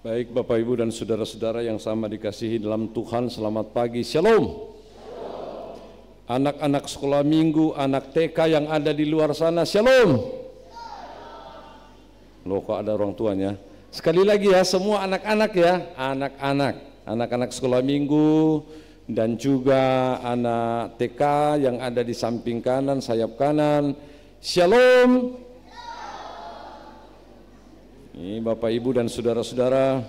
Baik Bapak Ibu dan saudara-saudara yang sama dikasihi dalam Tuhan, selamat pagi, Shalom. Anak-anak sekolah minggu, anak TK yang ada di luar sana, Shalom. Loh, kok ada orang tuanya? Sekali lagi ya, semua anak-anak ya, anak-anak sekolah minggu dan juga anak TK yang ada di samping kanan, sayap kanan, Shalom. Ini Bapak Ibu dan saudara-saudara,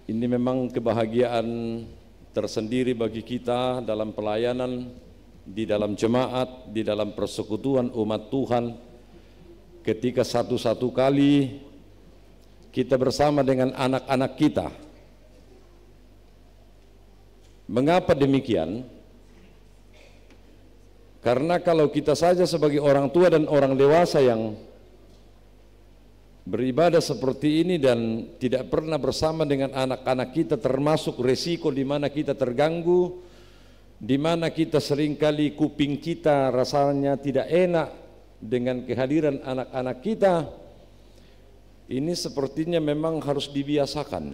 ini memang kebahagiaan tersendiri bagi kita dalam pelayanan, di dalam jemaat, di dalam persekutuan umat Tuhan, ketika satu-satu kali kita bersama dengan anak-anak kita. Mengapa demikian? Karena kalau kita saja sebagai orang tua dan orang dewasa yang beribadah seperti ini dan tidak pernah bersama dengan anak-anak kita, termasuk resiko di mana kita terganggu, di mana kita seringkali kuping kita rasanya tidak enak dengan kehadiran anak-anak kita. Ini sepertinya memang harus dibiasakan.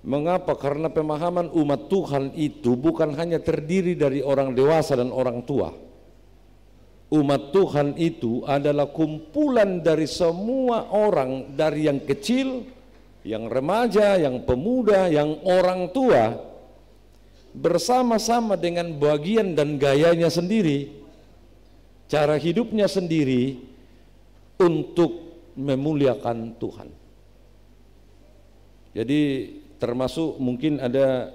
Mengapa? Karena pemahaman umat Tuhan itu bukan hanya terdiri dari orang dewasa dan orang tua. Umat Tuhan itu adalah kumpulan dari semua orang, dari yang kecil, yang remaja, yang pemuda, yang orang tua, bersama-sama dengan bagian dan gayanya sendiri, cara hidupnya sendiri untuk memuliakan Tuhan. Jadi termasuk mungkin ada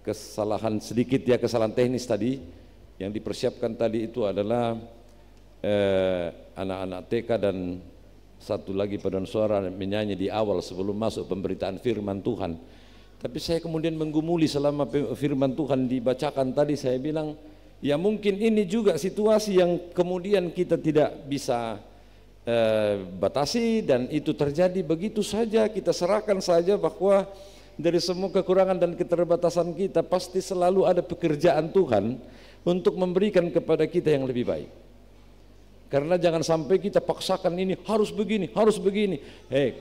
kesalahan sedikit ya, kesalahan teknis tadi yang dipersiapkan tadi itu adalah anak-anak TK dan satu lagi paduan suara menyanyi di awal sebelum masuk pemberitaan firman Tuhan. Tapi saya kemudian menggumuli selama firman Tuhan dibacakan tadi, saya bilang ya mungkin ini juga situasi yang kemudian kita tidak bisa batasi, dan itu terjadi begitu saja, kita serahkan saja bahwa dari semua kekurangan dan keterbatasan kita pasti selalu ada pekerjaan Tuhan untuk memberikan kepada kita yang lebih baik. Karena jangan sampai kita paksakan ini harus begini, harus begini.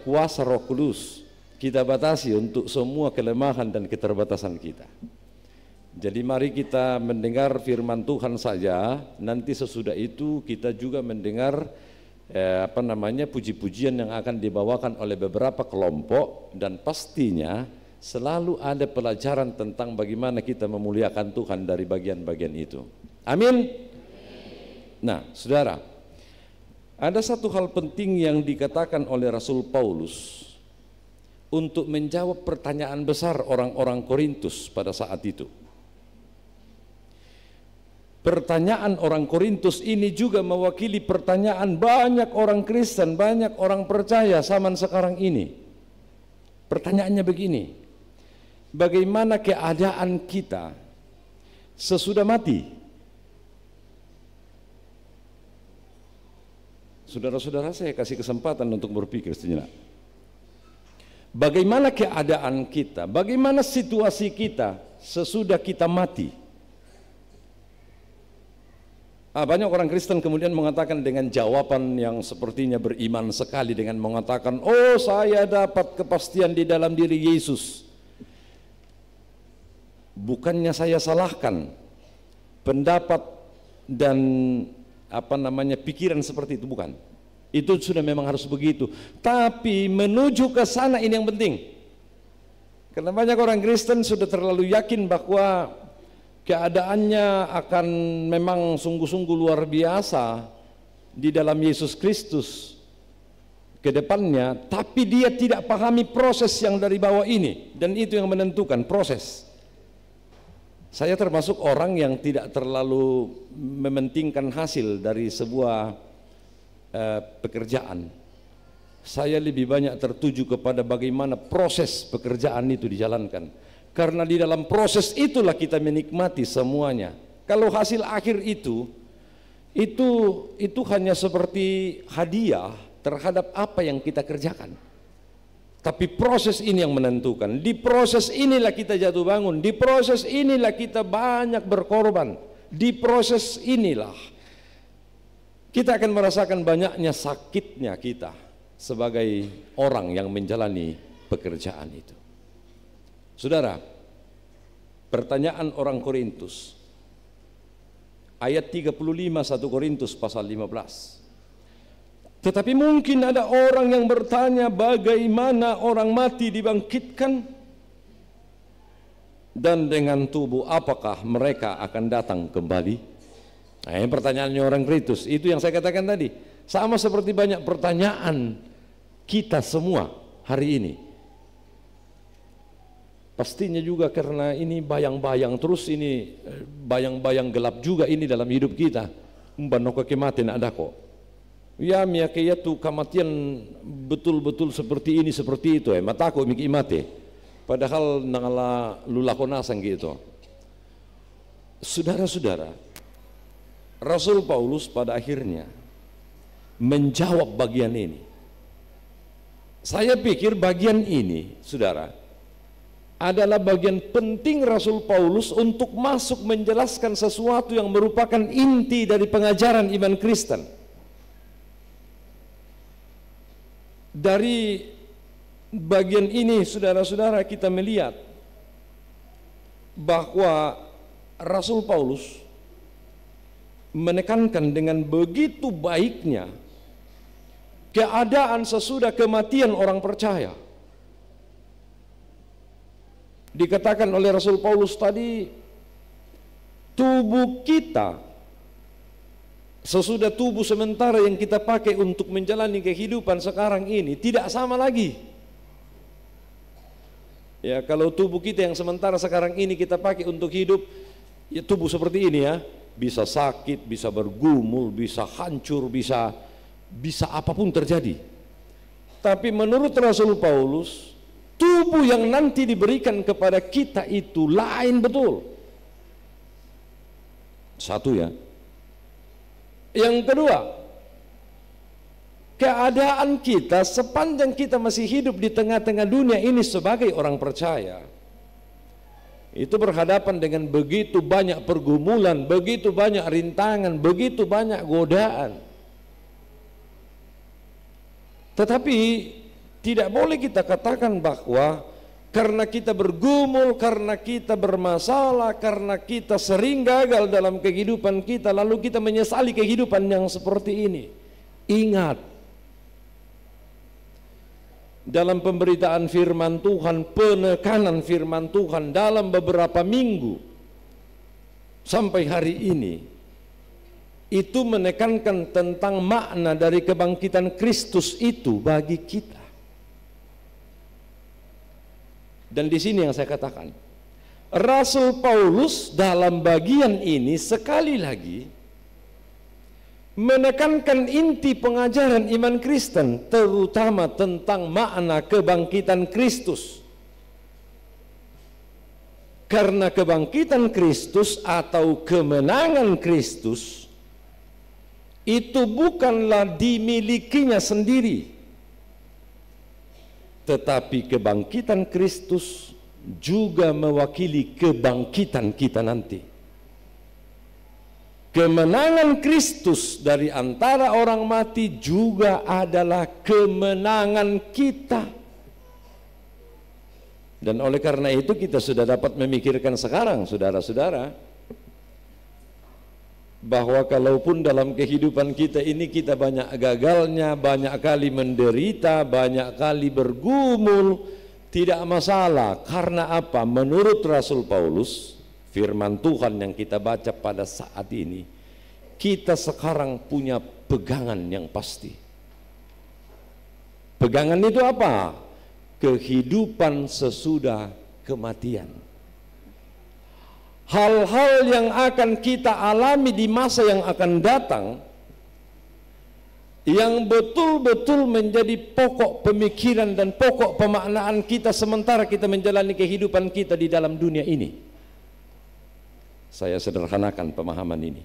Kuasa Roh Kudus kita batasi untuk semua kelemahan dan keterbatasan kita. Jadi mari kita mendengar firman Tuhan saja, nanti sesudah itu kita juga mendengar puji-pujian yang akan dibawakan oleh beberapa kelompok, dan pastinya selalu ada pelajaran tentang bagaimana kita memuliakan Tuhan dari bagian-bagian itu. Amin. Nah, saudara, ada satu hal penting yang dikatakan oleh Rasul Paulus untuk menjawab pertanyaan besar orang-orang Korintus pada saat itu. Pertanyaan orang Korintus ini juga mewakili pertanyaan banyak orang Kristen, banyak orang percaya zaman sekarang ini. Pertanyaannya begini: bagaimana keadaan kita sesudah mati? Saudara-saudara, saya kasih kesempatan untuk berpikir sejenak. Bagaimana keadaan kita? Bagaimana situasi kita sesudah kita mati? Banyak orang Kristen kemudian mengatakan dengan jawaban yang sepertinya beriman sekali, dengan mengatakan, oh saya dapat kepastian di dalam diri Yesus. Bukannya saya salahkan pendapat dan pikiran seperti itu, bukan. Itu sudah memang harus begitu. Tapi menuju ke sana ini yang penting. Karena banyak orang Kristen sudah terlalu yakin bahwa keadaannya akan memang sungguh-sungguh luar biasa di dalam Yesus Kristus ke depannya, tapi dia tidak pahami proses yang dari bawah ini, dan itu yang menentukan proses. Saya termasuk orang yang tidak terlalu mementingkan hasil dari sebuah pekerjaan. Saya lebih banyak tertuju kepada bagaimana proses pekerjaan itu dijalankan. Karena di dalam proses itulah kita menikmati semuanya. Kalau hasil akhir itu hanya seperti hadiah terhadap apa yang kita kerjakan. Tapi proses ini yang menentukan. Di proses inilah kita jatuh bangun. Di proses inilah kita banyak berkorban. Di proses inilah kita akan merasakan banyaknya sakitnya kita sebagai orang yang menjalani pekerjaan itu. Saudara, pertanyaan orang Korintus ayat 35 1 Korintus pasal 15. Tetapi mungkin ada orang yang bertanya, bagaimana orang mati dibangkitkan? Dan dengan tubuh apakah mereka akan datang kembali? Nah, ini pertanyaannya orang Korintus. Itu yang saya katakan tadi. Sama seperti banyak pertanyaan kita semua hari ini. Pastinya juga karena ini bayang-bayang terus, ini bayang-bayang gelap juga ini dalam hidup kita. Mbanoka kematian ada kok. Ya miyakaya tu kematian betul-betul seperti ini seperti itu mataku miki mati. Padahal nangala lulakonasang gitu. Saudara-saudara, Rasul Paulus pada akhirnya menjawab bagian ini. Saya pikir bagian ini, saudara, adalah bagian penting Rasul Paulus untuk masuk menjelaskan sesuatu yang merupakan inti dari pengajaran iman Kristen. Dari bagian ini, saudara-saudara, kita melihat bahwa Rasul Paulus menekankan dengan begitu baiknya keadaan sesudah kematian orang percaya. Dikatakan oleh Rasul Paulus tadi, tubuh kita sesudah tubuh sementara yang kita pakai untuk menjalani kehidupan sekarang ini tidak sama lagi. Ya, kalau tubuh kita yang sementara sekarang ini kita pakai untuk hidup, ya tubuh seperti ini ya, bisa sakit, bisa bergumul, bisa hancur, bisa apapun terjadi. Tapi menurut Rasul Paulus, tubuh yang nanti diberikan kepada kita itu lain betul. Satu ya. Yang kedua, keadaan kita sepanjang kita masih hidup di tengah-tengah dunia ini sebagai orang percaya, itu berhadapan dengan begitu banyak pergumulan, begitu banyak rintangan, begitu banyak godaan. Tetapi tidak boleh kita katakan bahwa karena kita bergumul, karena kita bermasalah, karena kita sering gagal dalam kehidupan kita, lalu kita menyesali kehidupan yang seperti ini. Ingat, dalam pemberitaan firman Tuhan, penekanan firman Tuhan dalam beberapa minggu sampai hari ini, itu menekankan tentang makna dari kebangkitan Kristus itu bagi kita. Dan di sini yang saya katakan, Rasul Paulus dalam bagian ini sekali lagi menekankan inti pengajaran iman Kristen, terutama tentang makna kebangkitan Kristus. Karena kebangkitan Kristus atau kemenangan Kristus itu bukanlah dimilikinya sendiri, tetapi kebangkitan Kristus juga mewakili kebangkitan kita nanti. Kemenangan Kristus dari antara orang mati juga adalah kemenangan kita. Dan oleh karena itu kita sudah dapat memikirkan sekarang, saudara-saudara, bahwa kalaupun dalam kehidupan kita ini kita banyak gagalnya, banyak kali menderita, banyak kali bergumul, tidak masalah. Karena apa? Menurut Rasul Paulus, firman Tuhan yang kita baca pada saat ini, kita sekarang punya pegangan yang pasti. Pegangan itu apa? Kehidupan sesudah kematian. Hal-hal yang akan kita alami di masa yang akan datang, yang betul-betul menjadi pokok pemikiran dan pokok pemaknaan kita sementara kita menjalani kehidupan kita di dalam dunia ini. Saya sederhanakan pemahaman ini.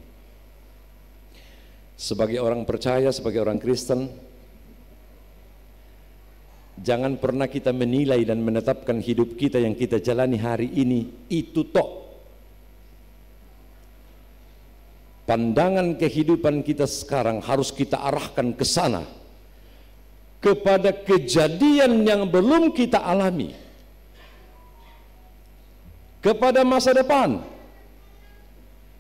Sebagai orang percaya, sebagai orang Kristen, jangan pernah kita menilai dan menetapkan hidup kita yang kita jalani hari ini itu tok. pandangan kehidupan kita sekarang harus kita arahkan ke sana, kepada kejadian yang belum kita alami, kepada masa depan.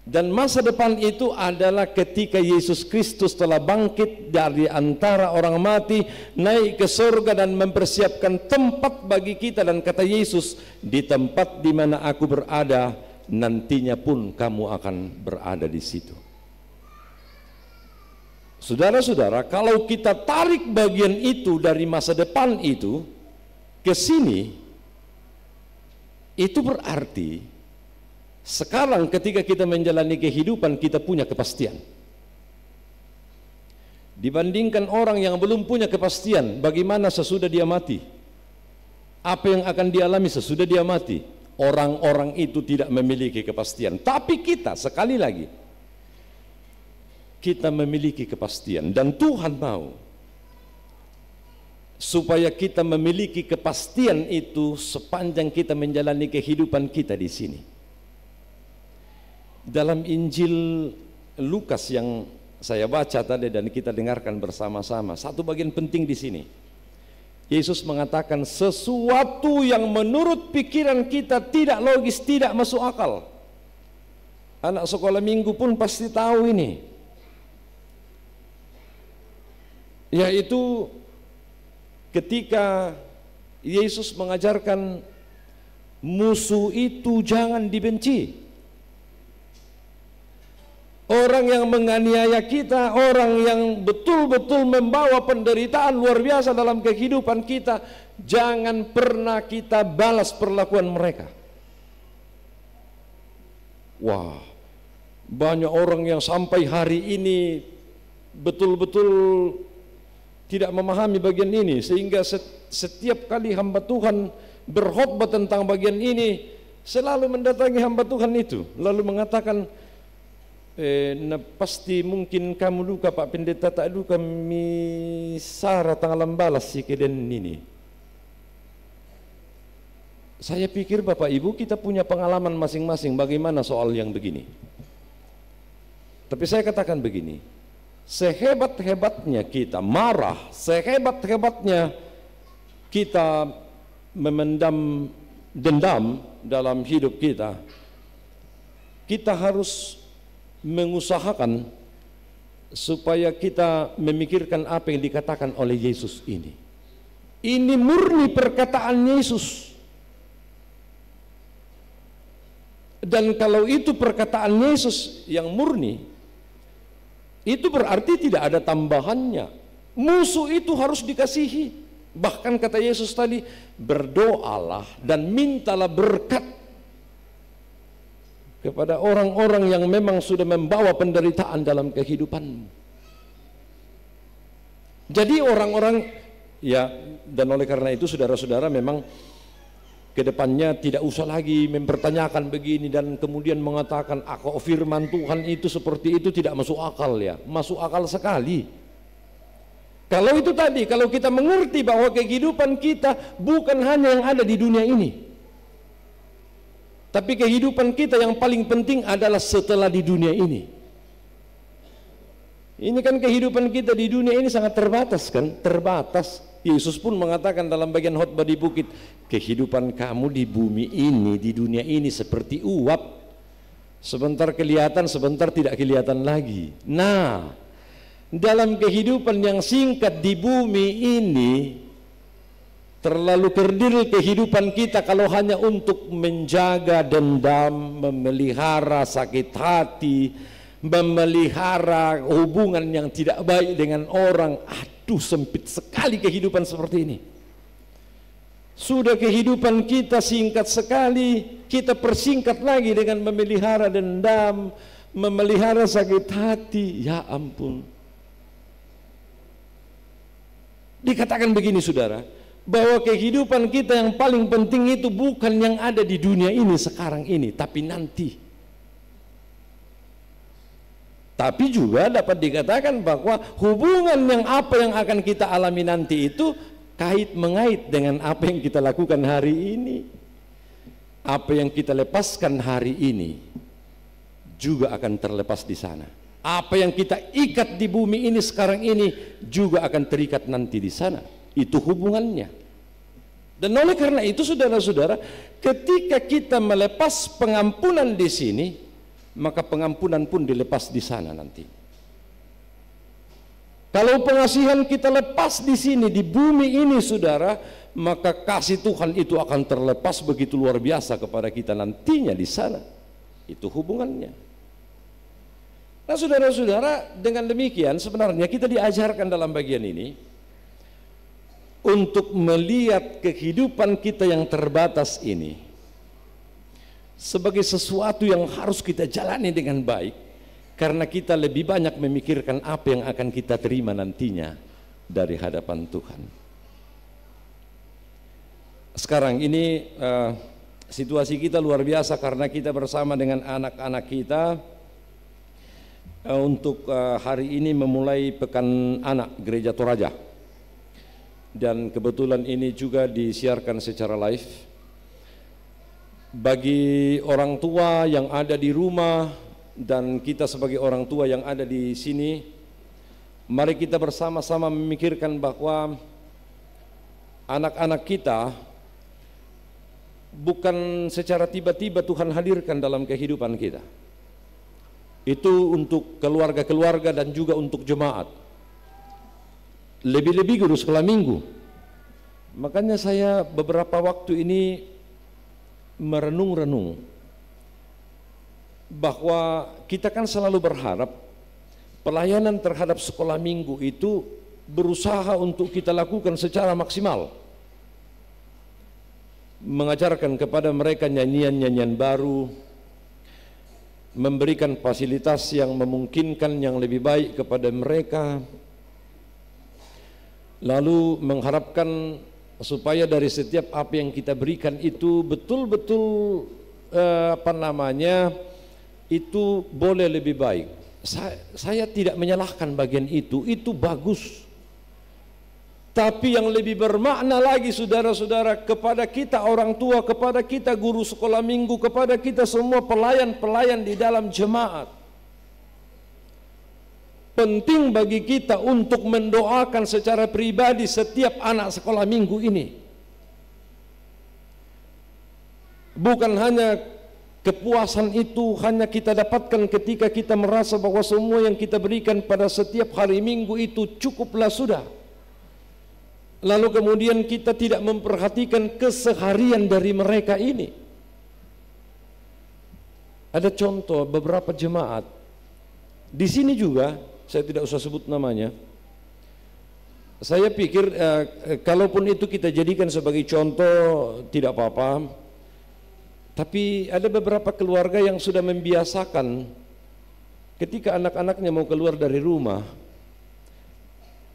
Dan masa depan itu adalah ketika Yesus Kristus telah bangkit dari antara orang mati, naik ke surga dan mempersiapkan tempat bagi kita. Dan kata Yesus, di tempat di mana aku berada, nantinya pun kamu akan berada di situ. Saudara-saudara, kalau kita tarik bagian itu dari masa depan itu ke sini, itu berarti sekarang ketika kita menjalani kehidupan, kita punya kepastian. Dibandingkan orang yang belum punya kepastian, bagaimana sesudah dia mati? Apa yang akan dialami sesudah dia mati? Orang-orang itu tidak memiliki kepastian. Tapi kita, sekali lagi, kita memiliki kepastian. Dan Tuhan mau supaya kita memiliki kepastian itu sepanjang kita menjalani kehidupan kita di sini. Dalam Injil Lukas yang saya baca tadi dan kita dengarkan bersama-sama, satu bagian penting di sini. Yesus mengatakan sesuatu yang menurut pikiran kita tidak logis, tidak masuk akal. Anak sekolah minggu pun pasti tahu ini. Yaitu ketika Yesus mengajarkan musuh itu jangan dibenci. Orang yang menganiaya kita, orang yang betul-betul membawa penderitaan luar biasa dalam kehidupan kita, jangan pernah kita balas perlakuan mereka. Wah, banyak orang yang sampai hari ini betul-betul tidak memahami bagian ini, sehingga setiap kali hamba Tuhan berkhotbah tentang bagian ini, selalu mendatangi hamba Tuhan itu, lalu mengatakan, pasti mungkin kamu luka Pak Pendeta, tak luka misara tanggalam balas si keden ini. Saya pikir Bapak Ibu kita punya pengalaman masing-masing bagaimana soal yang begini. Tapi saya katakan begini, sehebat-hebatnya kita marah, sehebat-hebatnya kita memendam dendam dalam hidup kita, kita harus mengusahakan supaya kita memikirkan apa yang dikatakan oleh Yesus ini. Ini murni perkataan Yesus. Dan kalau itu perkataan Yesus yang murni, itu berarti tidak ada tambahannya. Musuh itu harus dikasihi. Bahkan kata Yesus tadi, berdoalah dan mintalah berkat kepada orang-orang yang memang sudah membawa penderitaan dalam kehidupanmu. Jadi orang-orang, ya, dan oleh karena itu saudara-saudara memang kedepannya tidak usah lagi mempertanyakan begini dan kemudian mengatakan kok firman Tuhan itu seperti itu, tidak masuk akal. Ya, masuk akal sekali. Kalau itu tadi, kalau kita mengerti bahwa kehidupan kita bukan hanya yang ada di dunia ini, tapi kehidupan kita yang paling penting adalah setelah di dunia ini. Ini kan kehidupan kita di dunia ini sangat terbatas kan? Terbatas. Yesus pun mengatakan dalam bagian khotbah di bukit, kehidupan kamu di bumi ini, di dunia ini seperti uap. Sebentar kelihatan, sebentar tidak kelihatan lagi. Nah, dalam kehidupan yang singkat di bumi ini, terlalu kerdil kehidupan kita kalau hanya untuk menjaga dendam, memelihara sakit hati, memelihara hubungan yang tidak baik dengan orang. Aduh, sempit sekali kehidupan seperti ini. Sudah kehidupan kita singkat sekali, kita persingkat lagi dengan memelihara dendam, memelihara sakit hati. Ya ampun. Dikatakan begini saudara, bahwa kehidupan kita yang paling penting itu bukan yang ada di dunia ini sekarang ini, tapi nanti. Tapi juga dapat dikatakan bahwa hubungan yang apa yang akan kita alami nanti itu kait mengait dengan apa yang kita lakukan hari ini. Apa yang kita lepaskan hari ini juga akan terlepas di sana. Apa yang kita ikat di bumi ini sekarang ini juga akan terikat nanti di sana. Itu hubungannya. Dan oleh karena itu saudara-saudara, ketika kita melepas pengampunan di sini, maka pengampunan pun dilepas di sana nanti. Kalau pengasihan kita lepas di sini, di bumi ini saudara, maka kasih Tuhan itu akan terlepas begitu luar biasa kepada kita nantinya di sana. Itu hubungannya. Nah saudara-saudara, dengan demikian sebenarnya kita diajarkan dalam bagian ini untuk melihat kehidupan kita yang terbatas ini sebagai sesuatu yang harus kita jalani dengan baik. Karena kita lebih banyak memikirkan apa yang akan kita terima nantinya dari hadapan Tuhan. Sekarang ini situasi kita luar biasa karena kita bersama dengan anak-anak kita untuk hari ini memulai Pekan Anak Gereja Toraja. Dan kebetulan ini juga disiarkan secara live. Bagi orang tua yang ada di rumah dan kita sebagai orang tua yang ada di sini, mari kita bersama-sama memikirkan bahwa anak-anak kita bukan secara tiba-tiba Tuhan hadirkan dalam kehidupan kita. Itu untuk keluarga-keluarga dan juga untuk jemaat. Lebih-lebih guru sekolah minggu. Makanya saya beberapa waktu ini merenung-renung bahwa kita kan selalu berharap pelayanan terhadap sekolah minggu itu berusaha untuk kita lakukan secara maksimal, mengajarkan kepada mereka nyanyian-nyanyian baru, memberikan fasilitas yang memungkinkan yang lebih baik kepada mereka, lalu mengharapkan supaya dari setiap apa yang kita berikan itu betul-betul itu boleh lebih baik. Saya tidak menyalahkan bagian itu bagus. Tapi yang lebih bermakna lagi saudara-saudara, kepada kita orang tua, kepada kita guru sekolah minggu, kepada kita semua pelayan-pelayan di dalam jemaat, penting bagi kita untuk mendoakan secara pribadi setiap anak sekolah minggu ini. Bukan hanya kepuasan itu hanya kita dapatkan ketika kita merasa bahwa semua yang kita berikan pada setiap hari minggu itu cukuplah sudah. Lalu kemudian kita tidak memperhatikan keseharian dari mereka ini. Ada contoh beberapa jemaat di sini juga, saya tidak usah sebut namanya. Saya pikir kalaupun itu kita jadikan sebagai contoh tidak apa-apa. Tapi ada beberapa keluarga yang sudah membiasakan ketika anak-anaknya mau keluar dari rumah,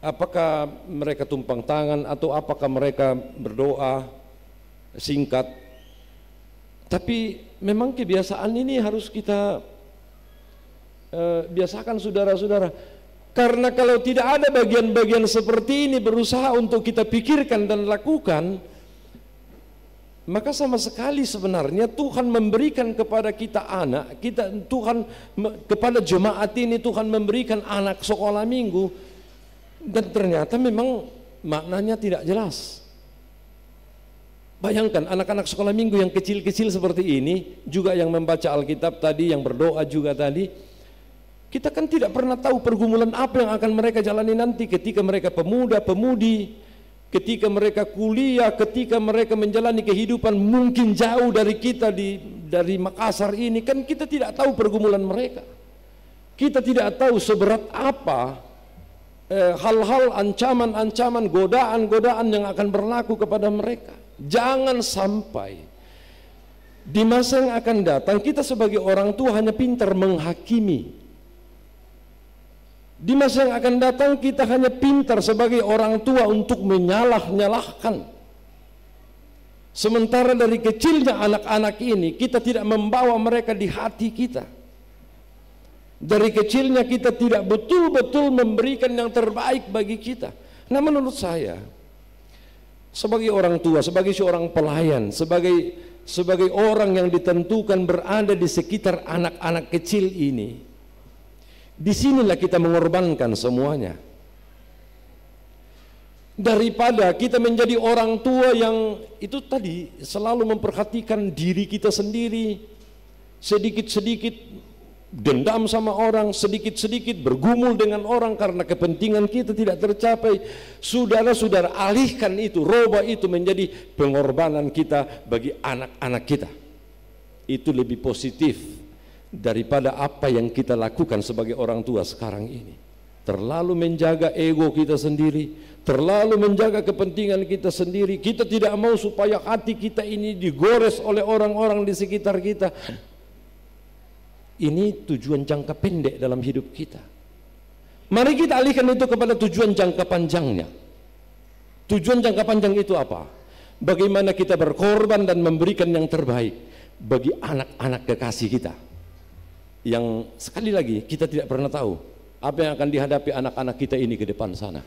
apakah mereka tumpang tangan atau apakah mereka berdoa singkat. Tapi memang kebiasaan ini harus kita biasakan saudara-saudara. Karena kalau tidak ada bagian-bagian seperti ini berusaha untuk kita pikirkan dan lakukan, maka sama sekali sebenarnya Tuhan memberikan kepada kita anak, Tuhan kepada jemaat ini Tuhan memberikan anak sekolah minggu, dan ternyata memang maknanya tidak jelas. Bayangkan anak-anak sekolah minggu yang kecil-kecil seperti ini, juga yang membaca Alkitab tadi, yang berdoa juga tadi, kita kan tidak pernah tahu pergumulan apa yang akan mereka jalani nanti ketika mereka pemuda-pemudi, ketika mereka kuliah, ketika mereka menjalani kehidupan mungkin jauh dari kita dari Makassar ini, kan kita tidak tahu pergumulan mereka. Kita tidak tahu seberat apa hal-hal ancaman-ancaman, godaan-godaan yang akan berlaku kepada mereka. Jangan sampai di masa yang akan datang kita sebagai orang tua hanya pintar menghakimi. Di masa yang akan datang kita hanya pintar sebagai orang tua untuk menyalah-nyalahkan. Sementara dari kecilnya anak-anak ini kita tidak membawa mereka di hati kita. Dari kecilnya kita tidak betul-betul memberikan yang terbaik bagi kita. Nah menurut saya sebagai orang tua, sebagai seorang pelayan, sebagai orang yang ditentukan berada di sekitar anak-anak kecil ini. Disinilah kita mengorbankan semuanya. Daripada kita menjadi orang tua yang itu tadi selalu memperhatikan diri kita sendiri, sedikit-sedikit dendam sama orang, sedikit-sedikit bergumul dengan orang karena kepentingan kita tidak tercapai. Saudara-saudara, alihkan itu, rubah itu menjadi pengorbanan kita bagi anak-anak kita. Itu lebih positif daripada apa yang kita lakukan sebagai orang tua sekarang ini. Terlalu menjaga ego kita sendiri, terlalu menjaga kepentingan kita sendiri. Kita tidak mau supaya hati kita ini digores oleh orang-orang di sekitar kita. Ini tujuan jangka pendek dalam hidup kita. Mari kita alihkan itu kepada tujuan jangka panjangnya. Tujuan jangka panjang itu apa? Bagaimana kita berkorban dan memberikan yang terbaik bagi anak-anak kekasih kita, yang sekali lagi kita tidak pernah tahu apa yang akan dihadapi anak-anak kita ini ke depan sana.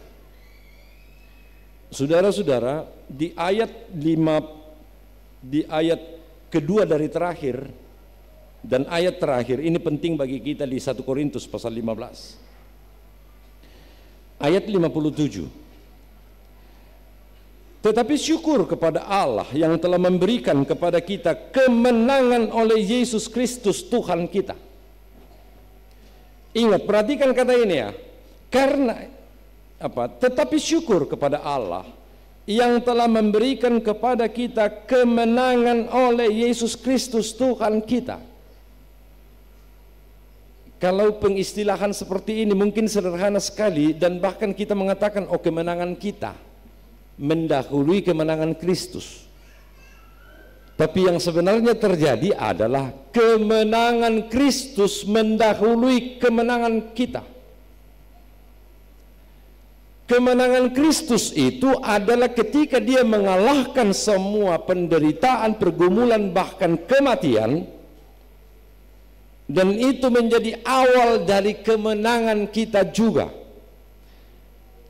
Saudara-saudara, di ayat kedua dari terakhir dan ayat terakhir ini penting bagi kita di 1 Korintus pasal 15 ayat 57. Tetapi syukur kepada Allah yang telah memberikan kepada kita kemenangan oleh Yesus Kristus Tuhan kita. Ingat, perhatikan kata ini ya. Karena apa? Tetapi syukur kepada Allah yang telah memberikan kepada kita kemenangan oleh Yesus Kristus Tuhan kita. Kalau pengistilahan seperti ini mungkin sederhana sekali, dan bahkan kita mengatakan oh kemenangan kita mendahului kemenangan Kristus. Tapi yang sebenarnya terjadi adalah kemenangan Kristus mendahului kemenangan kita. Kemenangan Kristus itu adalah ketika dia mengalahkan semua penderitaan, pergumulan, bahkan kematian. Dan itu menjadi awal dari kemenangan kita juga.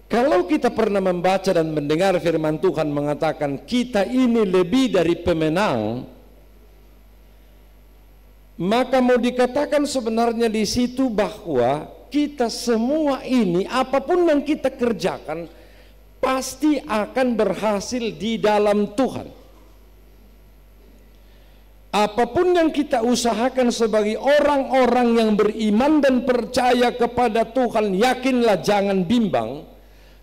Kalau kita pernah membaca dan mendengar firman Tuhan mengatakan kita ini lebih dari pemenang, maka mau dikatakan sebenarnya di situ bahwa kita semua ini apapun yang kita kerjakan pasti akan berhasil di dalam Tuhan. Apapun yang kita usahakan sebagai orang-orang yang beriman dan percaya kepada Tuhan, yakinlah, jangan bimbang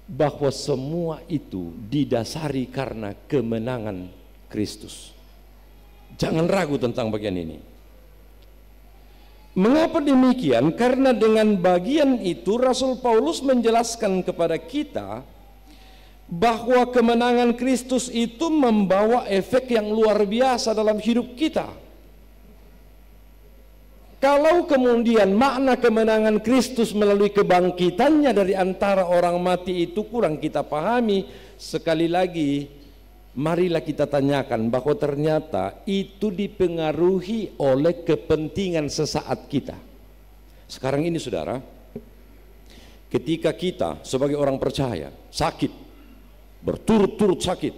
bahwa semua itu didasari karena kemenangan Kristus. Jangan ragu tentang bagian ini. Mengapa demikian? Karena dengan bagian itu Rasul Paulus menjelaskan kepada kita bahwa kemenangan Kristus itu membawa efek yang luar biasa dalam hidup kita. Kalau kemudian makna kemenangan Kristus melalui kebangkitannya dari antara orang mati itu kurang kita pahami, sekali lagi marilah kita tanyakan bahwa ternyata itu dipengaruhi oleh kepentingan sesaat kita. Sekarang ini saudara, ketika kita sebagai orang percaya sakit, berturut-turut sakit,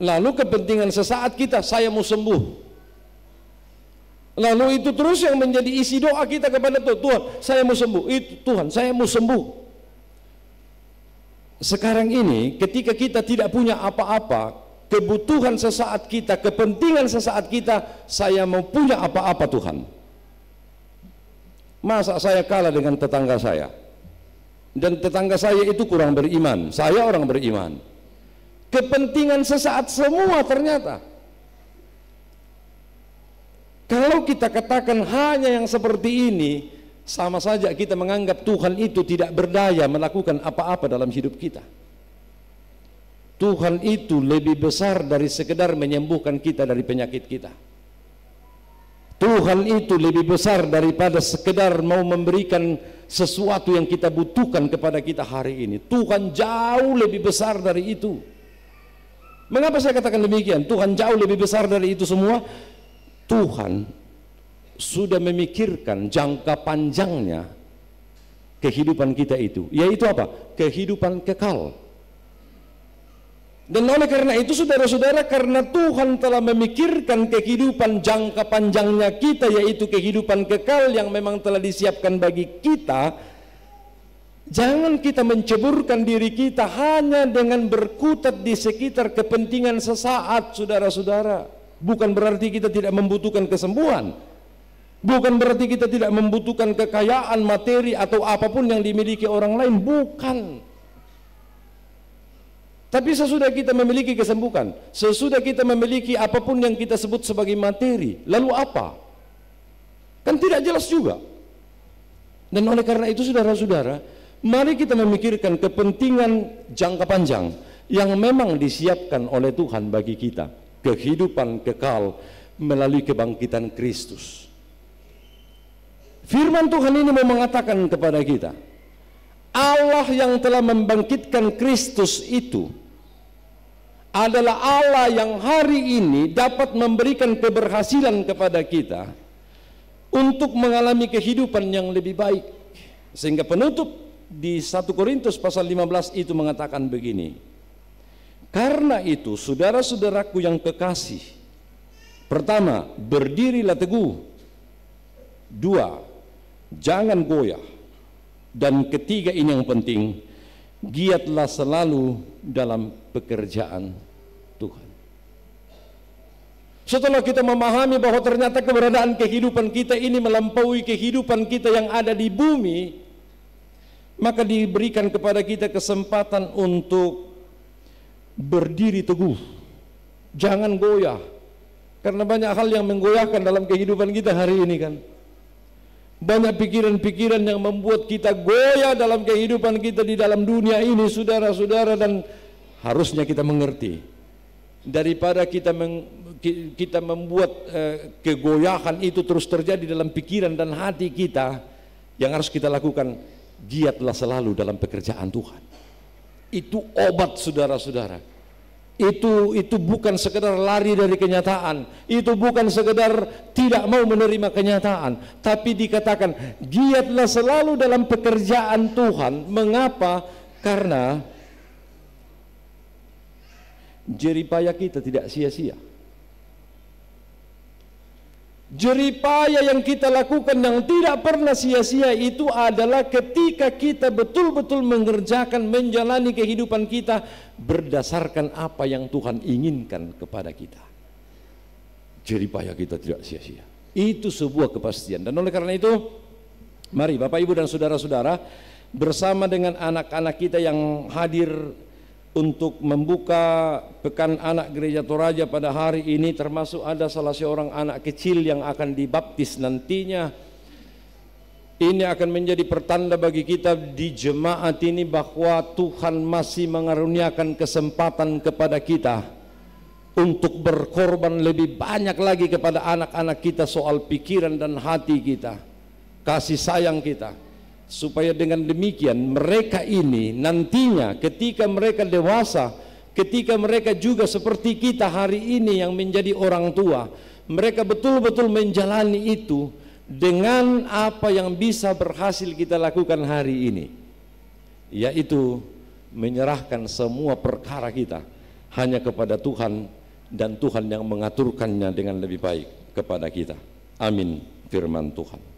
lalu kepentingan sesaat kita, saya mau sembuh. Lalu itu terus yang menjadi isi doa kita kepada Tuhan. Tuhan, saya mau sembuh. Itu Tuhan, saya mau sembuh. Sekarang ini ketika kita tidak punya apa-apa, kebutuhan sesaat kita, kepentingan sesaat kita, saya mau punya apa-apa Tuhan. Masa saya kalah dengan tetangga saya? Dan tetangga saya itu kurang beriman, saya orang beriman. Kepentingan sesaat semua ternyata. Kalau kita katakan hanya yang seperti ini, sama saja kita menganggap Tuhan itu tidak berdaya melakukan apa-apa dalam hidup kita. Tuhan itu lebih besar dari sekedar menyembuhkan kita dari penyakit kita. Tuhan itu lebih besar daripada sekedar mau memberikan sesuatu yang kita butuhkan kepada kita hari ini. Tuhan jauh lebih besar dari itu. Mengapa saya katakan demikian? Tuhan jauh lebih besar dari itu semua. Tuhan sudah memikirkan jangka panjangnya kehidupan kita itu, yaitu apa? Kehidupan kekal. Dan oleh karena itu saudara-saudara, karena Tuhan telah memikirkan kehidupan jangka panjangnya kita, yaitu kehidupan kekal yang memang telah disiapkan bagi kita, jangan kita menceburkan diri kita hanya dengan berkutat di sekitar kepentingan sesaat, saudara-saudara. Bukan berarti kita tidak membutuhkan kesembuhan, bukan berarti kita tidak membutuhkan kekayaan materi atau apapun yang dimiliki orang lain, bukan. Tapi sesudah kita memiliki kesembuhan, sesudah kita memiliki apapun yang kita sebut sebagai materi, lalu apa? Kan tidak jelas juga. Dan oleh karena itu saudara-saudara, mari kita memikirkan kepentingan jangka panjang yang memang disiapkan oleh Tuhan bagi kita, kehidupan kekal melalui kebangkitan Kristus. Firman Tuhan ini mau mengatakan kepada kita, Allah yang telah membangkitkan Kristus itu adalah Allah yang hari ini dapat memberikan keberhasilan kepada kita untuk mengalami kehidupan yang lebih baik. Sehingga penutup di 1 Korintus pasal 15 itu mengatakan begini, karena itu saudara-saudaraku yang kekasih, pertama, berdirilah teguh, dua, jangan goyah, dan ketiga, ini yang penting, giatlah selalu dalam pekerjaan Tuhan. Setelah kita memahami bahwa ternyata keberadaan kehidupan kita ini melampaui kehidupan kita yang ada di bumi, maka diberikan kepada kita kesempatan untuk berdiri teguh, jangan goyah, karena banyak hal yang menggoyahkan dalam kehidupan kita hari ini kan. Banyak pikiran-pikiran yang membuat kita goyah dalam kehidupan kita di dalam dunia ini, saudara-saudara, dan harusnya kita mengerti, daripada kita membuat kegoyahan itu terus terjadi dalam pikiran dan hati kita, yang harus kita lakukan, giatlah selalu dalam pekerjaan Tuhan. Itu obat, saudara-saudara. Itu bukan sekedar lari dari kenyataan, itu bukan sekedar tidak mau menerima kenyataan, tapi dikatakan giatlah selalu dalam pekerjaan Tuhan. Mengapa? Karena jeripaya kita tidak sia-sia. Jeripaya yang kita lakukan yang tidak pernah sia-sia itu adalah ketika kita betul-betul mengerjakan, menjalani kehidupan kita berdasarkan apa yang Tuhan inginkan kepada kita. Jeripaya kita tidak sia-sia. Itu sebuah kepastian. Dan oleh karena itu, mari Bapak Ibu dan saudara-saudara, bersama dengan anak-anak kita yang hadir untuk membuka Pekan Anak Gereja Toraja pada hari ini, termasuk ada salah seorang anak kecil yang akan dibaptis nantinya. Ini akan menjadi pertanda bagi kita di jemaat ini bahwa Tuhan masih mengaruniakan kesempatan kepada kita untuk berkorban lebih banyak lagi kepada anak-anak kita soal pikiran dan hati kita, kasih sayang kita, supaya dengan demikian mereka ini nantinya ketika mereka dewasa, ketika mereka juga seperti kita hari ini yang menjadi orang tua, mereka betul-betul menjalani itu dengan apa yang bisa berhasil kita lakukan hari ini, yaitu menyerahkan semua perkara kita hanya kepada Tuhan, dan Tuhan yang mengaturkannya dengan lebih baik kepada kita. Amin. Firman Tuhan.